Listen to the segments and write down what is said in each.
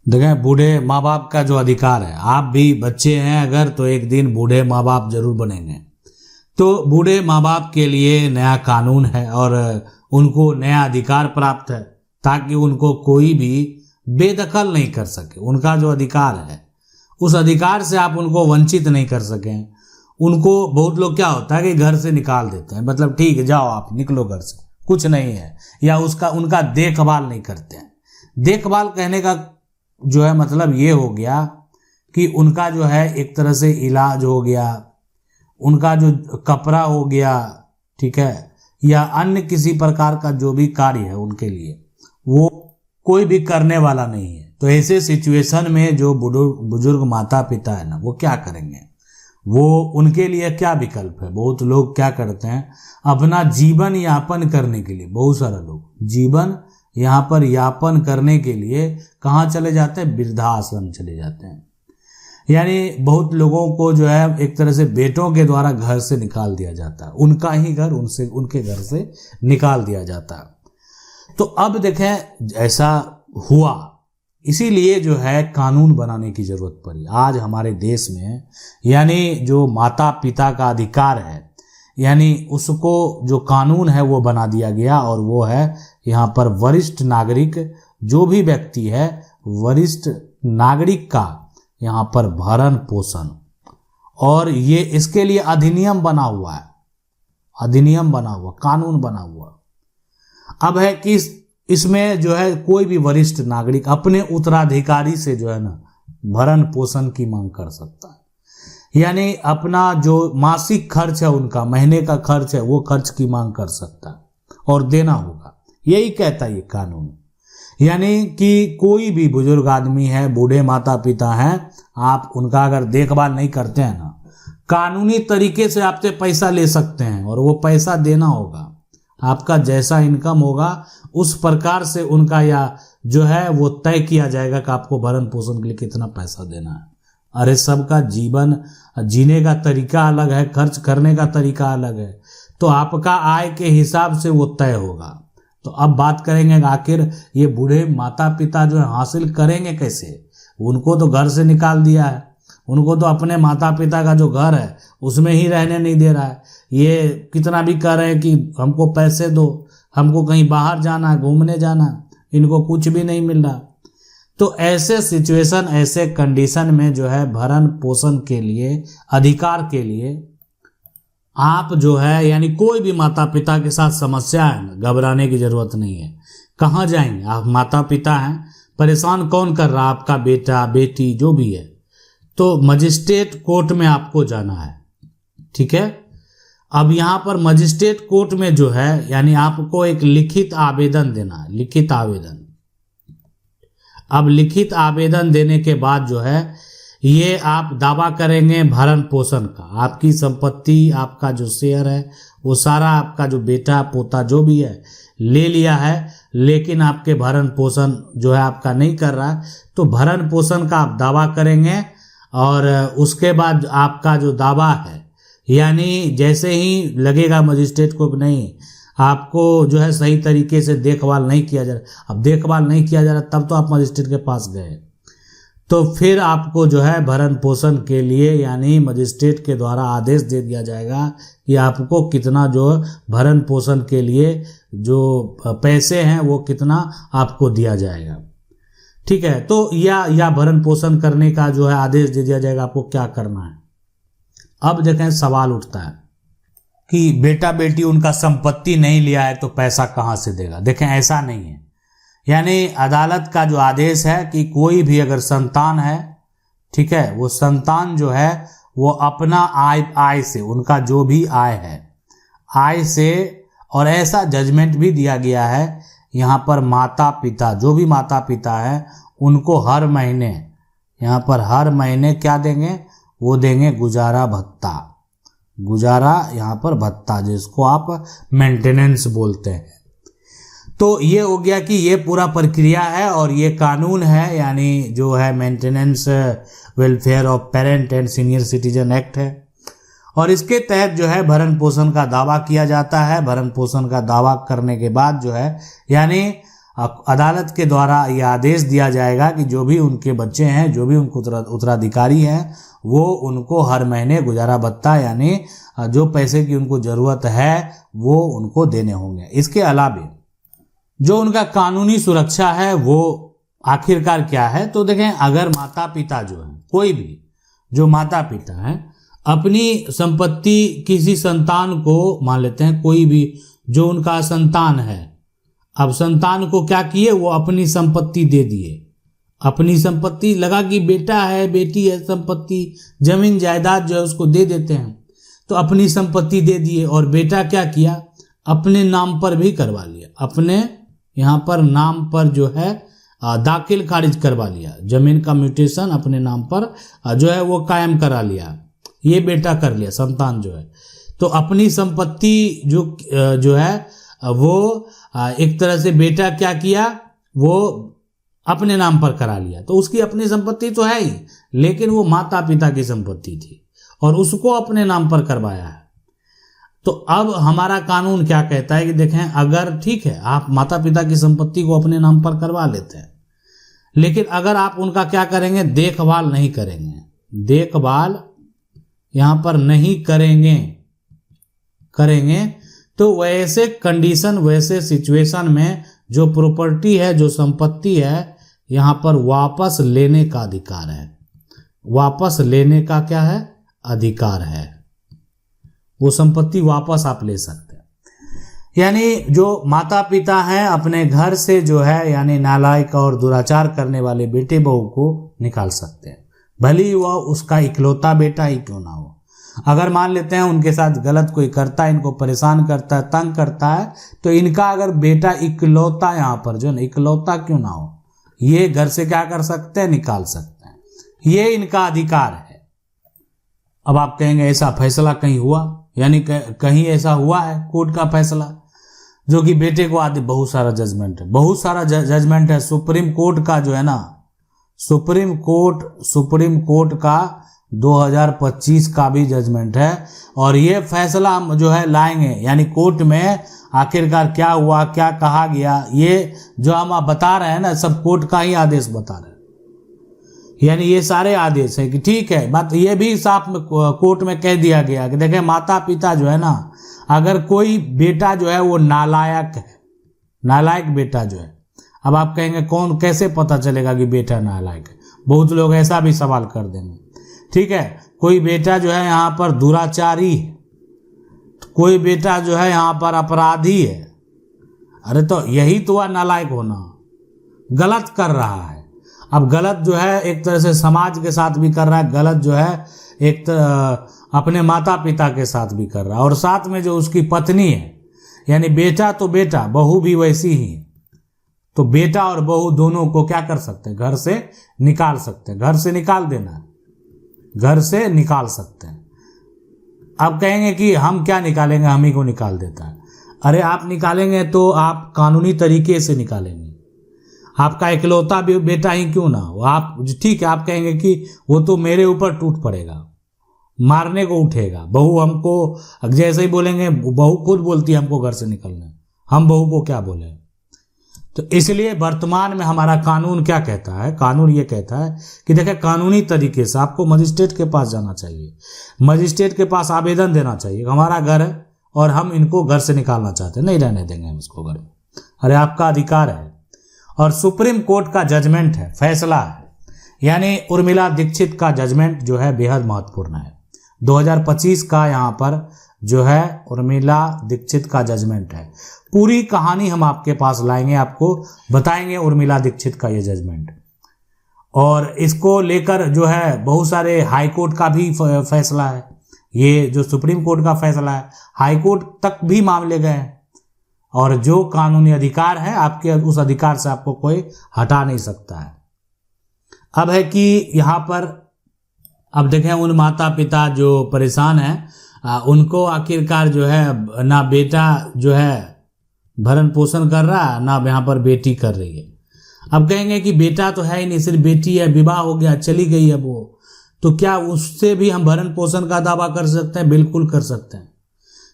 देखें, बूढ़े माँ बाप का जो अधिकार है, आप भी बच्चे हैं अगर तो एक दिन बूढ़े माँ बाप जरूर बनेंगे। तो बूढ़े माँ बाप के लिए नया कानून है और उनको नया अधिकार प्राप्त है ताकि उनको कोई भी बेदखल नहीं कर सके। उनका जो अधिकार है उस अधिकार से आप उनको वंचित नहीं कर सकें। उनको बहुत लोग क्या होता है कि घर से निकाल देते हैं, मतलब ठीक है जाओ आप निकलो घर से, कुछ नहीं है, या उनका देखभाल नहीं करते हैं। देखभाल कहने का जो है मतलब ये हो गया कि उनका जो है एक तरह से इलाज हो गया, उनका जो कपड़ा हो गया, ठीक है, या अन्य किसी प्रकार का जो भी कार्य है उनके लिए वो कोई भी करने वाला नहीं है। तो ऐसे सिचुएशन में जो बुजुर्ग माता पिता है ना, वो क्या करेंगे, वो उनके लिए क्या विकल्प है। बहुत लोग क्या करते हैं, अपना जीवन यापन करने के लिए, बहुत सारे लोग जीवन यहाँ पर यापन करने के लिए कहाँ चले जाते हैं, वृद्धाश्रम चले जाते हैं। यानी बहुत लोगों को जो है एक तरह से बेटों के द्वारा घर से निकाल दिया जाता है, उनका ही घर उनके घर से निकाल दिया जाता है। तो अब देखें ऐसा हुआ, इसीलिए जो है कानून बनाने की जरूरत पड़ी आज हमारे देश में। यानी जो माता पिता का अधिकार है, यानी उसको जो कानून है वो बना दिया गया, और वो है यहाँ पर वरिष्ठ नागरिक, जो भी व्यक्ति है वरिष्ठ नागरिक का यहाँ पर भरण पोषण, और ये इसके लिए अधिनियम बना हुआ है, अधिनियम बना हुआ, कानून बना हुआ। अब है कि इसमें जो है कोई भी वरिष्ठ नागरिक अपने उत्तराधिकारी से जो है ना भरण पोषण की मांग कर सकता है। यानी अपना जो मासिक खर्च है, उनका महीने का खर्च है, वो खर्च की मांग कर सकता है और देना होगा, यही कहता है ये कानून। यानी कि कोई भी बुजुर्ग आदमी है, बूढ़े माता पिता हैं, आप उनका अगर देखभाल नहीं करते हैं ना, कानूनी तरीके से आपसे पैसा ले सकते हैं और वो पैसा देना होगा। आपका जैसा इनकम होगा उस प्रकार से उनका या जो है वो तय किया जाएगा कि आपको भरण पोषण के लिए कितना पैसा देना है। अरे सबका जीवन जीने का तरीका अलग है, खर्च करने का तरीका अलग है, तो आपका आय के हिसाब से वो तय होगा। तो अब बात करेंगे आखिर ये बूढ़े माता पिता जो है हासिल करेंगे कैसे। उनको तो घर से निकाल दिया है, उनको तो अपने माता पिता का जो घर है उसमें ही रहने नहीं दे रहा है। ये कितना भी कह रहे हैं कि हमको पैसे दो, हमको कहीं बाहर जाना है, घूमने जाना है, इनको कुछ भी नहीं मिल रहा। तो ऐसे सिचुएशन, ऐसे कंडीशन में जो है भरण पोषण के लिए, अधिकार के लिए आप जो है, यानी कोई भी माता पिता के साथ समस्या है ना, घबराने की जरूरत नहीं है। कहाँ जाएंगे आप, माता पिता हैं, परेशान कौन कर रहा, आपका बेटा बेटी जो भी है, तो मजिस्ट्रेट कोर्ट में आपको जाना है, ठीक है। अब यहाँ पर मजिस्ट्रेट कोर्ट में जो है, यानी आपको एक लिखित आवेदन देना है, लिखित आवेदन। अब लिखित आवेदन देने के बाद जो है ये आप दावा करेंगे भरण पोषण का, आपकी संपत्ति, आपका जो शेयर है वो सारा आपका जो बेटा पोता जो भी है ले लिया है, लेकिन आपके भरण पोषण जो है आपका नहीं कर रहा है, तो भरण पोषण का आप दावा करेंगे। और उसके बाद आपका जो दावा है, यानी जैसे ही लगेगा मजिस्ट्रेट को नहीं आपको जो है सही तरीके से देखभाल नहीं किया जा रहा, अब देखभाल नहीं किया जा रहा तब तो आप मजिस्ट्रेट के पास गए, तो फिर आपको जो है भरण पोषण के लिए, यानी मजिस्ट्रेट के द्वारा आदेश दे दिया जाएगा कि आपको कितना जो भरण पोषण के लिए जो पैसे हैं वो कितना आपको दिया जाएगा, ठीक है। तो या भरण पोषण करने का जो है आदेश दे दिया जाएगा, आपको क्या करना है। अब देखें सवाल उठता है कि बेटा बेटी उनका संपत्ति नहीं लिया है तो पैसा कहाँ से देगा। देखें ऐसा नहीं है, यानी अदालत का जो आदेश है कि कोई भी अगर संतान है, ठीक है, वो संतान जो है वो अपना आय से, उनका जो भी आय है, आय से, और ऐसा जजमेंट भी दिया गया है यहाँ पर माता पिता, जो भी माता पिता है उनको हर महीने, यहाँ पर हर महीने क्या देंगे, वो देंगे गुजारा भत्ता, गुजारा यहाँ पर भत्ता, जिसको आप मेंटेनेंस बोलते हैं। तो ये हो गया कि ये पूरा प्रक्रिया है और ये कानून है, यानी जो है maintenance welfare of parent and senior citizen act है, और इसके तहत जो है भरण पोषण का दावा किया जाता है। भरण पोषण का दावा करने के बाद जो है, यानी अदालत के द्वारा यह आदेश दिया जाएगा कि जो भी उनके बच्चे हैं, जो भी उनको उत्तराधिकारी हैं, वो उनको हर महीने गुजारा भत्ता यानी जो पैसे की उनको ज़रूरत है वो उनको देने होंगे। इसके अलावा जो उनका कानूनी सुरक्षा है वो आखिरकार क्या है, तो देखें, अगर माता पिता जो है, कोई भी जो माता पिता हैं, अपनी संपत्ति किसी संतान को, मान लेते हैं कोई भी जो उनका संतान है, अब संतान को क्या किए, वो अपनी संपत्ति दे दिए, अपनी संपत्ति लगा कि बेटा है बेटी है, संपत्ति जमीन जायदाद जो है उसको दे देते हैं, तो अपनी संपत्ति दे दिए और बेटा क्या किया, अपने नाम पर भी करवा लिया, अपने यहाँ पर नाम पर जो है दाखिल खारिज करवा लिया, जमीन का म्यूटेशन अपने नाम पर जो है वो कायम करा लिया, ये बेटा कर लिया, संतान जो है। तो अपनी संपत्ति जो है वो एक तरह से बेटा क्या किया, वो अपने नाम पर करा लिया, तो उसकी अपनी संपत्ति तो है ही, लेकिन वो माता पिता की संपत्ति थी और उसको अपने नाम पर करवाया है। तो अब हमारा कानून क्या कहता है कि देखें, अगर ठीक है आप माता पिता की संपत्ति को अपने नाम पर करवा लेते हैं, लेकिन अगर आप उनका क्या करेंगे, देखभाल नहीं करेंगे, देखभाल यहाँ पर नहीं करेंगे तो वैसे कंडीशन, वैसे सिचुएशन में जो प्रॉपर्टी है, जो संपत्ति है, यहाँ पर वापस लेने का अधिकार है, वापस लेने का क्या है, अधिकार है, वो संपत्ति वापस आप ले सकते हैं। यानी जो माता पिता हैं अपने घर से जो है यानी नालायक और दुराचार करने वाले बेटे बहू को निकाल सकते हैं, भले ही वह उसका इकलौता बेटा ही क्यों ना हो। अगर मान लेते हैं उनके साथ गलत कोई करता है, इनको परेशान करता है, तंग करता है, तो इनका अगर बेटा इकलौता यहाँ पर जो है इकलौता क्यों ना हो, ये घर से क्या कर सकते हैं, निकाल सकते हैं, ये इनका अधिकार है। अब आप कहेंगे ऐसा फैसला कहीं हुआ, यानी कहीं ऐसा हुआ है कोर्ट का फैसला जो कि बेटे को आदि, बहुत सारा जजमेंट है, बहुत सारा जजमेंट है। सुप्रीम कोर्ट का जो है ना, सुप्रीम कोर्ट का 2025 का भी जजमेंट है, और ये फैसला हम जो है लाएंगे, यानी कोर्ट में आखिरकार क्या हुआ, क्या कहा गया, ये जो हम आप बता रहे हैं ना, सब कोर्ट का ही आदेश बता रहे हैं। यानी ये सारे आदेश है कि ठीक है, बात ये भी साफ में कोर्ट में कह दिया गया कि देखें, माता पिता जो है ना, अगर कोई बेटा जो है वो नालायक है, नालायक बेटा जो है, अब आप कहेंगे कौन, कैसे पता चलेगा कि बेटा नालायक है, बहुत लोग ऐसा भी सवाल कर देंगे। ठीक है, कोई बेटा जो है यहाँ पर दुराचारी है, कोई बेटा जो है यहाँ पर अपराधी है, अरे तो यही तो है नालायक होना, गलत कर रहा है। अब गलत जो है एक तरह से समाज के साथ भी कर रहा है, गलत जो है एक अपने माता पिता के साथ भी कर रहा है, और साथ में जो उसकी पत्नी है, यानी बेटा तो बेटा, बहू भी वैसी ही है, तो बेटा और बहू दोनों को क्या कर सकते हैं, घर से निकाल सकते हैं, घर से निकाल देना, घर से निकाल सकते हैं। अब कहेंगे कि हम क्या निकालेंगे, हम ही को निकाल देता है। अरे आप निकालेंगे तो आप कानूनी तरीके से निकालेंगे, आपका इकलौता भी बेटा ही क्यों ना हो, आप ठीक है, आप कहेंगे कि वो तो मेरे ऊपर टूट पड़ेगा, मारने को उठेगा, बहू हमको जैसे ही बोलेंगे, बहू खुद बोलती है हमको घर से निकलना, हम बहू को क्या बोले। तो इसलिए वर्तमान में हमारा कानून क्या कहता है, कानून ये कहता है कि देखिए, कानूनी तरीके से आपको मजिस्ट्रेट के पास जाना चाहिए, मजिस्ट्रेट के पास आवेदन देना चाहिए, हमारा घर है और हम इनको घर से निकालना चाहते हैं, नहीं रहने देंगे हम इसको घर में। अरे आपका अधिकार है, और सुप्रीम कोर्ट का जजमेंट है, फैसला है, यानी उर्मिला दीक्षित का जजमेंट जो है बेहद महत्वपूर्ण है। 2025 का यहाँ पर जो है उर्मिला दीक्षित का जजमेंट है। पूरी कहानी हम आपके पास लाएंगे, आपको बताएंगे उर्मिला दीक्षित का ये जजमेंट, और इसको लेकर जो है बहुत सारे हाई कोर्ट का भी फैसला है, ये जो सुप्रीम कोर्ट का फैसला है, हाई कोर्ट तक भी मामले गए हैं, और जो कानूनी अधिकार है आपके, उस अधिकार से आपको कोई हटा नहीं सकता है। अब है कि यहाँ पर अब देखें, उन माता पिता जो परेशान हैं उनको आखिरकार जो है ना बेटा जो है भरण पोषण कर रहा, ना यहाँ पर बेटी कर रही है। अब कहेंगे कि बेटा तो है ही नहीं, सिर्फ बेटी है, विवाह हो गया, चली गई है वो, तो क्या उससे भी हम भरण पोषण का दावा कर सकते हैं? बिल्कुल कर सकते हैं।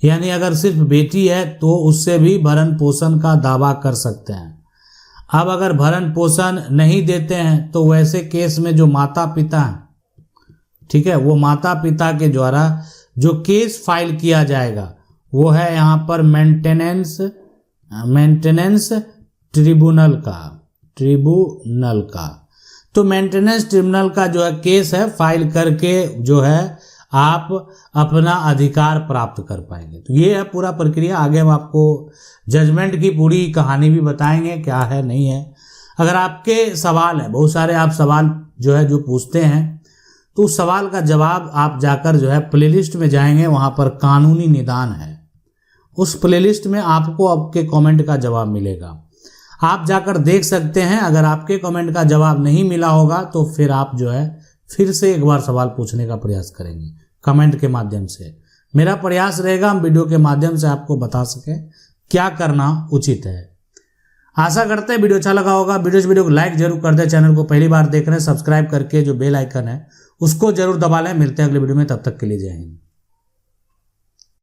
यानी अगर सिर्फ बेटी है तो उससे भी भरण पोषण का दावा कर सकते हैं। अब अगर भरण पोषण नहीं देते हैं तो वैसे केस में जो माता पिता हैं, ठीक है, वो माता पिता के द्वारा जो केस फाइल किया जाएगा वो है यहाँ पर मेंटेनेंस ट्रिब्यूनल का। तो मेंटेनेंस ट्रिब्यूनल का जो है केस है फाइल करके जो है आप अपना अधिकार प्राप्त कर पाएंगे। तो ये है पूरा प्रक्रिया। आगे हम आपको जजमेंट की पूरी कहानी भी बताएंगे क्या है नहीं है। अगर आपके सवाल है, बहुत सारे आप सवाल जो है जो पूछते हैं, तो उस सवाल का जवाब आप जाकर जो है प्लेलिस्ट में जाएंगे, वहाँ पर कानूनी निदान है, उस प्लेलिस्ट में आपको आपके कमेंट का जवाब मिलेगा, आप जाकर देख सकते हैं। अगर आपके कमेंट का जवाब नहीं मिला होगा तो फिर आप जो है फिर से एक बार सवाल पूछने का प्रयास करेंगे कमेंट के माध्यम से। मेरा प्रयास रहेगा हम वीडियो के माध्यम से आपको बता सकें क्या करना उचित है। आशा करते हैं वीडियो अच्छा लगा होगा। वीडियो को लाइक जरूर कर दें। चैनल को पहली बार देख रहे हैं, सब्सक्राइब करके जो बेल आइकन है उसको जरूर दबा लें। मिलते हैं अगले वीडियो में, तब तक के लिए जय हिंद।